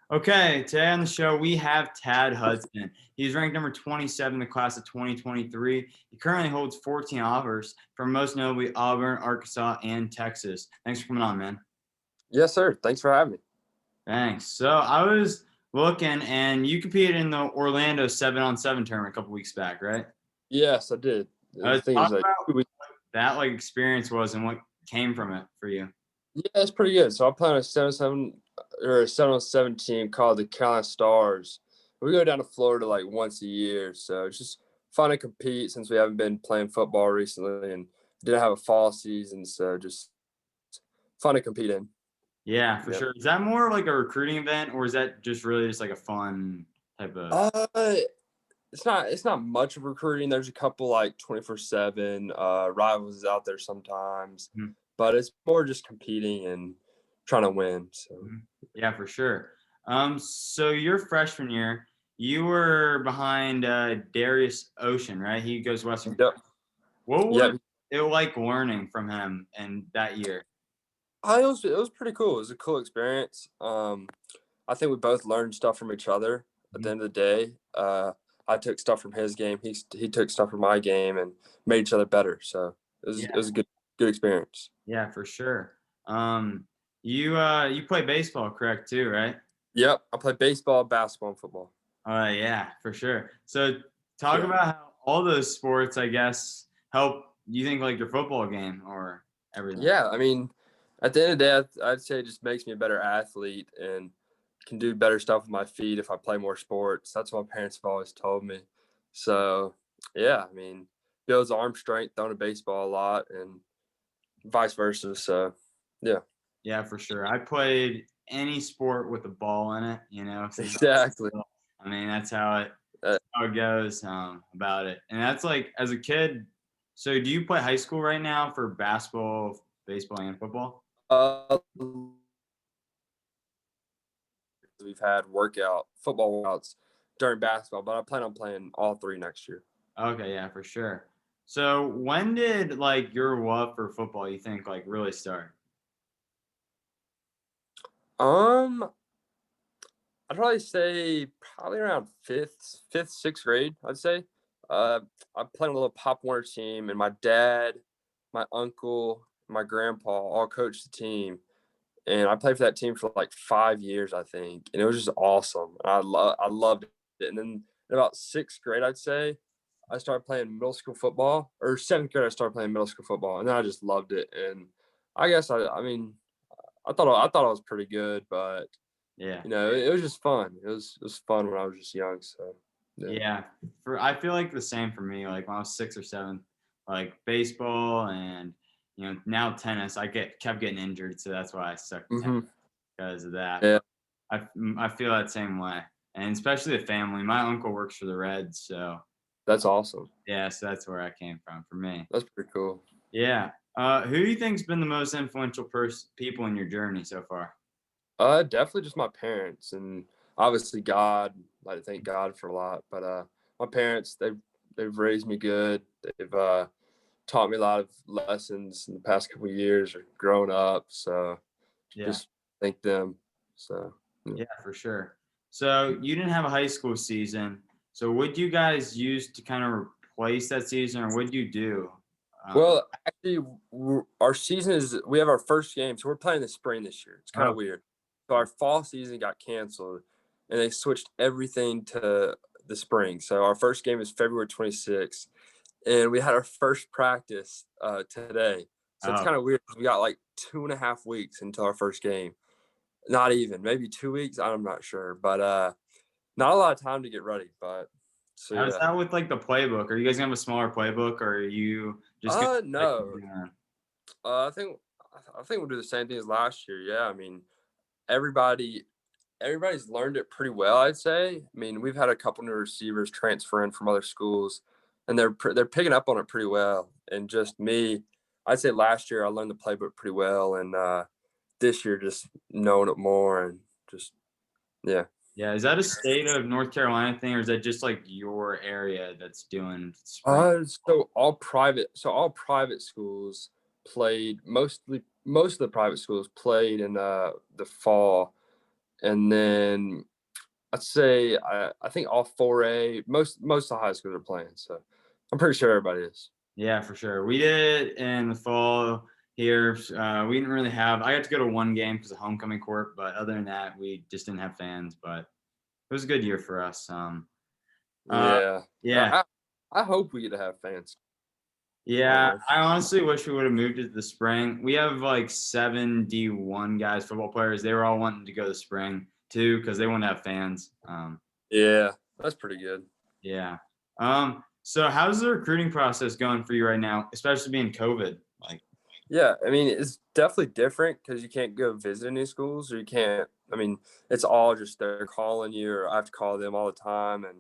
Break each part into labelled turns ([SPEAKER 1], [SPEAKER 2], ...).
[SPEAKER 1] Okay, today on the show we have Tad Hudson. He's ranked number 27 in the class of 2023. He currently holds 14 offers from most notably Auburn, Arkansas, and Texas. Thanks for coming on, man.
[SPEAKER 2] Yes, sir. Thanks for having me.
[SPEAKER 1] Thanks. So I was looking, and you competed in the Orlando 7-on-7 tournament a couple weeks back, right?
[SPEAKER 2] Yes, I did. I think it
[SPEAKER 1] Talk
[SPEAKER 2] was like
[SPEAKER 1] about
[SPEAKER 2] 2 weeks.
[SPEAKER 1] what that experience was and what came from it for you.
[SPEAKER 2] Yeah, it's pretty good. So I play on a 7-7 or a 7-on-7 team called the Carolina Stars. We go down to Florida like once a year, so it's just fun to compete since we haven't been playing football recently and didn't have a fall season, so just fun to compete in.
[SPEAKER 1] Yeah, for
[SPEAKER 2] Yeah.
[SPEAKER 1] sure. Is that more like a recruiting event, or is that just really just like a fun type of?
[SPEAKER 2] It's not much of recruiting. There's a couple like 24/7 rivals out there sometimes,
[SPEAKER 1] Mhm.
[SPEAKER 2] but it's more just competing and trying to win. So
[SPEAKER 1] Yeah, for sure. So your freshman year, you were behind Darius Ocean, right? He goes Western.
[SPEAKER 2] yep,
[SPEAKER 1] What was
[SPEAKER 2] yep.
[SPEAKER 1] it like learning from him and that year?
[SPEAKER 2] It was pretty cool. It was a cool experience. I think we both learned stuff from each other. At the
[SPEAKER 1] Mhm.
[SPEAKER 2] end of the day, I took stuff from his game. He took stuff from my game and made each other better. So it was a good experience.
[SPEAKER 1] Yeah, for sure. You play baseball, correct too, right?
[SPEAKER 2] Yep, I played baseball, basketball, and football.
[SPEAKER 1] Yeah, for sure. So talk
[SPEAKER 2] Yeah.
[SPEAKER 1] about how all those sports, I guess, help you think like your football game or everything.
[SPEAKER 2] Yeah, I mean, at the end of the day, I'd say it just makes me a better athlete and can do better stuff with my feet if I play more sports. That's what my parents have always told me. So, yeah, I mean, builds arm strength, throwing a baseball a lot, and vice versa. So, yeah,
[SPEAKER 1] Yeah, for sure. I played any sport with a ball in it, so
[SPEAKER 2] exactly.
[SPEAKER 1] I mean that's how it
[SPEAKER 2] Uh,
[SPEAKER 1] how it goes about it. And that's like as a kid. So do you play high school right now for basketball, baseball, and football?
[SPEAKER 2] uh, we've had football workouts during basketball, but I plan on playing all three next year.
[SPEAKER 1] Okay, yeah, for sure. So when did like your love for football, you think, like really start?
[SPEAKER 2] Um, I'd probably say probably around fifth, sixth grade. I'd say. I played on a little Pop Warner team, and my dad, my uncle, my grandpa all coached the team, and I played for that team for like 5 years, I think, and it was just awesome. I loved it. And then in about sixth grade, I'd say, I started playing middle school football, or seventh grade, I started playing middle school football, and then I just loved it. And I guess I mean, I thought I was pretty good, but
[SPEAKER 1] Yeah.
[SPEAKER 2] it was just fun. It was fun when I was just young. So yeah.
[SPEAKER 1] Yeah, I feel like the same for me. Like when I was 6 or 7, like baseball and now tennis. Kept getting injured, so that's why I stuck to tennis
[SPEAKER 2] hmm
[SPEAKER 1] because of that.
[SPEAKER 2] Yeah,
[SPEAKER 1] I feel that same way, and especially the family. My uncle works for the Reds, so
[SPEAKER 2] that's awesome.
[SPEAKER 1] yeah, so that's where I came from for me.
[SPEAKER 2] That's pretty cool.
[SPEAKER 1] Yeah. Who do you think's been the most influential people in your journey so far?
[SPEAKER 2] Definitely just my parents and obviously God. I thank God for a lot, but my parents they've raised me good. They've taught me a lot of lessons in the past couple of years or growing up. So
[SPEAKER 1] Yeah.
[SPEAKER 2] just thank them. So yeah.
[SPEAKER 1] Yeah, for sure. So you didn't have a high school season. So what you guys use to kind of replace that season, or what do you do?
[SPEAKER 2] Well, actually, our season is we have our first game, so we're playing the spring this year. It's kind
[SPEAKER 1] Oh,
[SPEAKER 2] of weird. So our fall season got canceled, and they switched everything to the spring. So our first game is February 26th, and we had our first practice today. So it's
[SPEAKER 1] oh,
[SPEAKER 2] kind of weird 'cause we got like 2.5 weeks until our first game. Not even, maybe 2 weeks. I'm not sure, but not a lot of time to get ready. But so
[SPEAKER 1] how's
[SPEAKER 2] yeah.
[SPEAKER 1] that with like the playbook? Are you guys gonna have a smaller playbook, or are you just gonna like?
[SPEAKER 2] No. I think we'll do the same thing as last year. Yeah, I mean, everybody everybody's learned it pretty well, I'd say. I mean, we've had a couple new receivers transfer in from other schools, and they're picking up on it pretty well. And just me, I'd say last year I learned the playbook pretty well, and this year just knowing it more and just yeah.
[SPEAKER 1] Yeah, is that a state of North Carolina thing, or is that just like your area that's doing spring?
[SPEAKER 2] So all private schools played most of the private schools played in the fall. and then I'd say I think all 4A, most of the high schools are playing, so I'm pretty sure everybody is.
[SPEAKER 1] Yeah, for sure. We did it in the fall here. We didn't really have. I got to go to one game because of homecoming court, but other than that, we just didn't have fans. But it was a good year for us. Uh,
[SPEAKER 2] Yeah.
[SPEAKER 1] yeah,
[SPEAKER 2] I hope we get to have fans. I don't
[SPEAKER 1] yeah.
[SPEAKER 2] know.
[SPEAKER 1] I honestly wish we would have moved it to the spring. We have like 7 D1 guys, football players. They were all wanting to go to the spring too because they want to have fans.
[SPEAKER 2] Yeah, that's pretty good.
[SPEAKER 1] Yeah. So how's the recruiting process going for you right now, especially being COVID? Like,
[SPEAKER 2] Yeah, I mean, it's definitely different because you can't go visit any schools, or you can't. I mean, it's all just they're calling you, or I have to call them all the time, and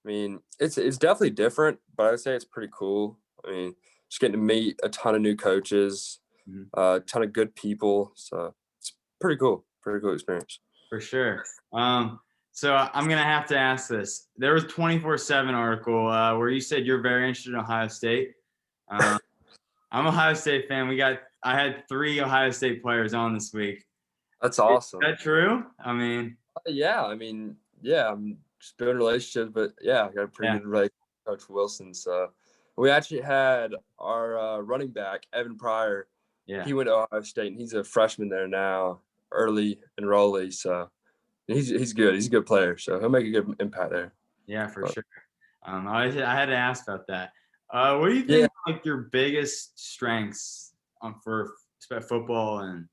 [SPEAKER 2] I mean, it's definitely different, but I'd say it's pretty cool. I mean, just getting to meet a ton of new coaches,
[SPEAKER 1] mhm,
[SPEAKER 2] a ton of good people, so it's pretty cool experience.
[SPEAKER 1] for sure. So I'm gonna have to ask this. There was 24/7 article where you said you're very interested in Ohio State. Uh, I'm a Ohio State fan. I had 3 Ohio State players on this week.
[SPEAKER 2] That's
[SPEAKER 1] Is
[SPEAKER 2] awesome.
[SPEAKER 1] that true? I mean,
[SPEAKER 2] Yeah, I mean, yeah, I'm just building relationships, but yeah, I got a pretty
[SPEAKER 1] yeah,
[SPEAKER 2] good relationship with Coach Wilson. So we actually had our running back Evan Pryor.
[SPEAKER 1] yeah,
[SPEAKER 2] He went to Ohio State, and he's a freshman there now, early enrollee. So he's good. He's a good player. So he'll make a good impact there.
[SPEAKER 1] yeah, for
[SPEAKER 2] But
[SPEAKER 1] sure. I had to ask about that. What do you
[SPEAKER 2] yeah,
[SPEAKER 1] think like your biggest strengths for football and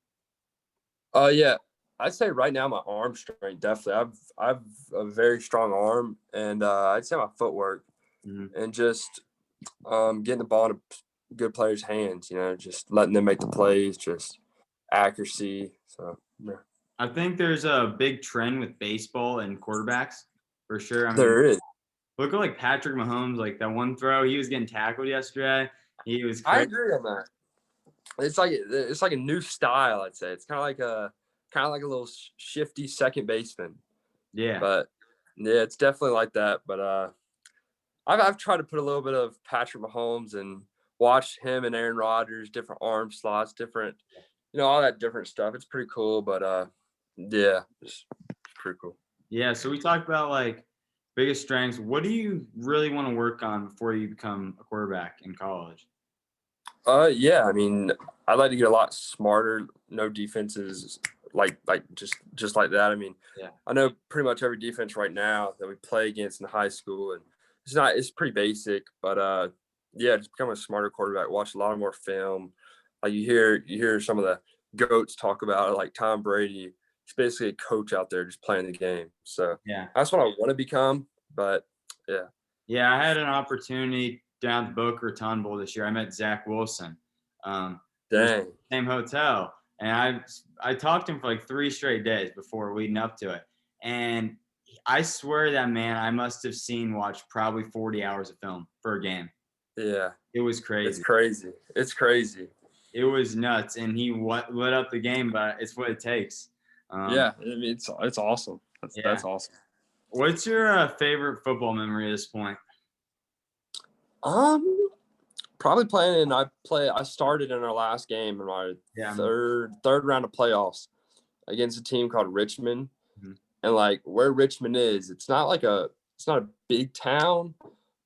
[SPEAKER 2] yeah, I'd say right now my arm strength definitely. I've a very strong arm, and I'd say my footwork
[SPEAKER 1] mhm.
[SPEAKER 2] and just getting the ball in a good player's hands, just letting them make the plays, just accuracy. So yeah.
[SPEAKER 1] I think there's a big trend with baseball and quarterbacks for sure. I mean,
[SPEAKER 2] There is.
[SPEAKER 1] look at like Patrick Mahomes, like that one throw, he was getting tackled yesterday. He was
[SPEAKER 2] I
[SPEAKER 1] crazy.
[SPEAKER 2] agree on that. It's like a new style. I'd say it's kind of like a little shifty second baseman.
[SPEAKER 1] Yeah.
[SPEAKER 2] But yeah, it's definitely like that. But I've tried to put a little bit of Patrick Mahomes and watch him and Aaron Rodgers, different arm slots, different, all that different stuff. It's pretty cool. But yeah, it's pretty cool.
[SPEAKER 1] Yeah. So we talked about like biggest strengths. What do you really want to work on before you become a quarterback in college?
[SPEAKER 2] Yeah, I mean, I'd like to get a lot smarter. No defenses like just like that. I mean,
[SPEAKER 1] Yeah.
[SPEAKER 2] I know pretty much every defense right now that we play against in high school, and it's pretty basic, but yeah, just become a smarter quarterback. Watch a lot more film. Like you hear some of the goats talk about it, like Tom Brady. He's basically a coach out there just playing the game. So
[SPEAKER 1] Yeah.
[SPEAKER 2] that's what I want to become. But yeah,
[SPEAKER 1] Yeah. I had an opportunity down at the Boca Raton Bowl this year. I met Zach Wilson. We were staying
[SPEAKER 2] dang,
[SPEAKER 1] in the same hotel, and I talked to him for like 3 straight days before leading up to it. And I swear that man, I must have watched probably 40 hours of film for a game.
[SPEAKER 2] yeah.
[SPEAKER 1] It was
[SPEAKER 2] It's
[SPEAKER 1] crazy.
[SPEAKER 2] crazy. It's crazy.
[SPEAKER 1] It was nuts, and he lit up the game, but it's what it takes.
[SPEAKER 2] Yeah, I mean, it's awesome. That's
[SPEAKER 1] Yeah.
[SPEAKER 2] that's awesome.
[SPEAKER 1] What's your favorite football memory at this point?
[SPEAKER 2] Um, Probably playing. I started in our last game in my
[SPEAKER 1] Yeah.
[SPEAKER 2] third round of playoffs against a team called Richmond,
[SPEAKER 1] Mhm.
[SPEAKER 2] and like where Richmond is, it's not a big town,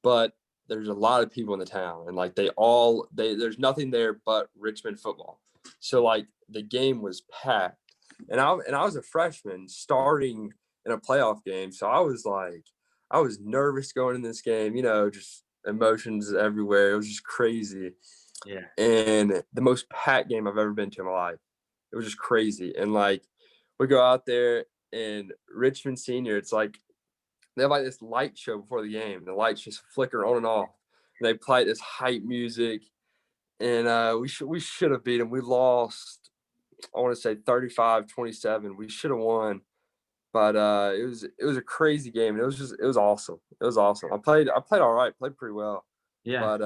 [SPEAKER 2] but there's a lot of people in the town, and like there's nothing there but Richmond football. So like the game was packed, and I was a freshman starting in a playoff game, so I was nervous going in this game, just emotions everywhere. It was just crazy,
[SPEAKER 1] Yeah.
[SPEAKER 2] and the most packed game I've ever been to in my life. It was just crazy, and like we go out there and Richmond Senior, it's like they have like this light show before the game. The lights just flicker on and off. And they play this hype music, and we should have beat them. We lost. I want to say 35-27. We should have won, but it was a crazy game. And it was awesome. It was awesome. I played all right. Played pretty well,
[SPEAKER 1] Yeah.
[SPEAKER 2] but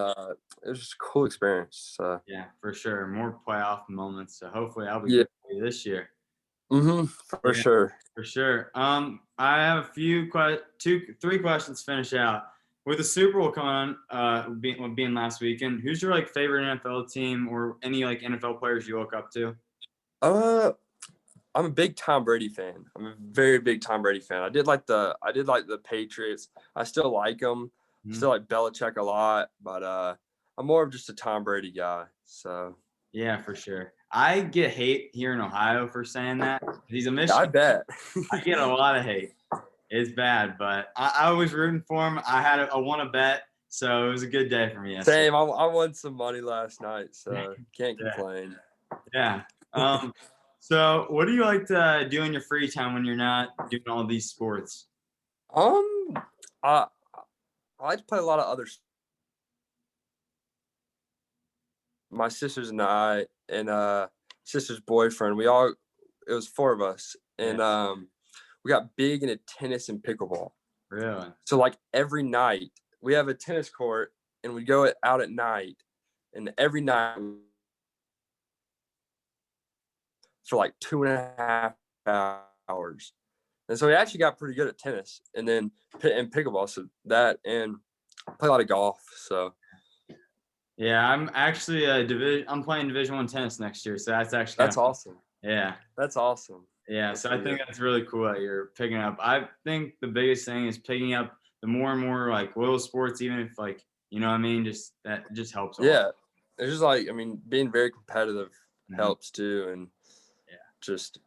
[SPEAKER 2] it was just a cool experience.
[SPEAKER 1] Yeah, for sure. More playoff moments. So hopefully I'll be
[SPEAKER 2] Yeah.
[SPEAKER 1] good for you this year.
[SPEAKER 2] For
[SPEAKER 1] Yeah,
[SPEAKER 2] sure.
[SPEAKER 1] for sure. I have a few, 3 questions to finish out. With the Super Bowl coming on, being last weekend, who's your like favorite NFL team or any like NFL players you look up to?
[SPEAKER 2] Uh, I'm a big Tom Brady fan. I'm a very big Tom Brady fan. I did like the Patriots. I still like them.
[SPEAKER 1] Mhm.
[SPEAKER 2] Still like Belichick a lot, but I'm more of just a Tom Brady guy. So
[SPEAKER 1] Yeah, for sure. I get hate here in Ohio for saying that. He's a
[SPEAKER 2] yeah, I
[SPEAKER 1] Michigan.
[SPEAKER 2] bet.
[SPEAKER 1] I get a lot of hate. It's bad, but I was rooting for him. I won a bet, so it was a good day for me yesterday.
[SPEAKER 2] Same. I won some money last night, so can't
[SPEAKER 1] Yeah,
[SPEAKER 2] complain.
[SPEAKER 1] yeah. So what do you like to do in your free time when you're not doing all these sports?
[SPEAKER 2] Um, I I like to play a lot of other. My sisters and I and sister's boyfriend. It was four of us,
[SPEAKER 1] Yeah,
[SPEAKER 2] and we got big into tennis and pickleball.
[SPEAKER 1] really.
[SPEAKER 2] So like every night we have a tennis court, and we go out at night, and every night for like 2.5 hours. And so we actually got pretty good at tennis, and then and pickleball. So that and play a lot of golf. So
[SPEAKER 1] Yeah, I'm actually I'm playing Division 1 tennis next year, so that's actually kind
[SPEAKER 2] that's
[SPEAKER 1] of fun.
[SPEAKER 2] awesome.
[SPEAKER 1] Yeah.
[SPEAKER 2] That's awesome.
[SPEAKER 1] Yeah,
[SPEAKER 2] Good
[SPEAKER 1] so
[SPEAKER 2] for
[SPEAKER 1] I think
[SPEAKER 2] you.
[SPEAKER 1] that's really cool that you're picking up. I think the biggest thing is picking up the more and more like little sports, even if like you know what I mean, just that just helps a lot.
[SPEAKER 2] Yeah, it's just like being very competitive
[SPEAKER 1] Mhm.
[SPEAKER 2] helps too, and
[SPEAKER 1] Yeah,
[SPEAKER 2] just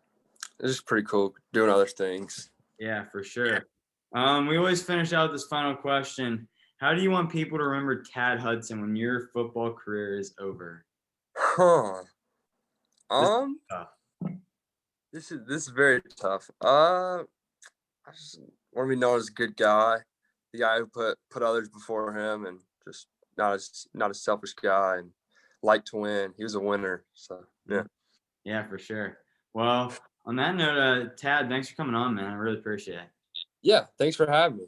[SPEAKER 2] it's just pretty cool doing other things.
[SPEAKER 1] yeah, for sure. We always finish out this final question. How do you want people to remember Tad Hudson when your football career is over?
[SPEAKER 2] Huh.
[SPEAKER 1] This is
[SPEAKER 2] Um,
[SPEAKER 1] tough.
[SPEAKER 2] this is very tough. I just want to be known as a good guy, the guy who put others before him, and just not a selfish guy, and like to win. He was a winner, so yeah.
[SPEAKER 1] Mhm. Yeah, for sure. Well, on that note, Tad, thanks for coming on, man. I really appreciate it.
[SPEAKER 2] Yeah, thanks for having me.